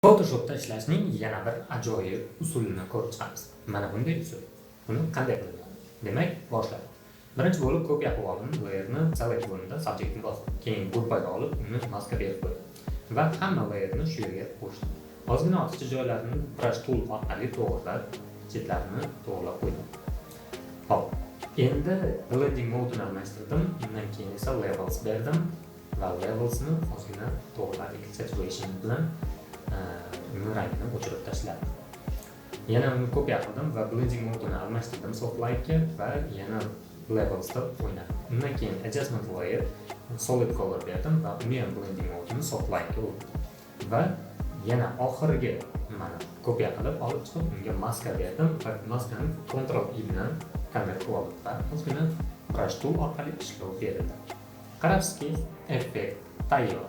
Photoshopda ishlashning yana bir ajoyib usulini ko'rib chiqamiz. Mana bunday usul. Buni qanday qilinadi? Demak, boshlaymiz. Birinchi bo'lib ko'p qilib oldim, layerni select bo'lganda subjektni bosdim. Keyin gruppaga olib, uni maska berib qo'ydim. Va hamma layerni shu yerga qo'shdim. Ozgina ortiqcha joylarini brush tool orqali to'g'rilab, chetlarini to'g'rilab qo'ydim. Hop. Endi blending mode-ni almashtirdim. Undan keyin esa levels berdim va levelsni ozgina to'g'riladik saturation bilan uni rangini o'chirib tashladim. Yana uni kopiya qildim va blending mode-ni almashtirdim soft lightga va yana levelsda o'ynadim. Undan keyin adjustment layer solid color berdim va uni ham blending mode-ni soft lightga urdim. Va yana oxiriga mana kopiya qilib olib chiqib unga maska berdim va maskani Ctrl I bilan convert qilib oldim va ozgina brush tool orqali ishlov berildi. Qarabsizki, effekt tayyor.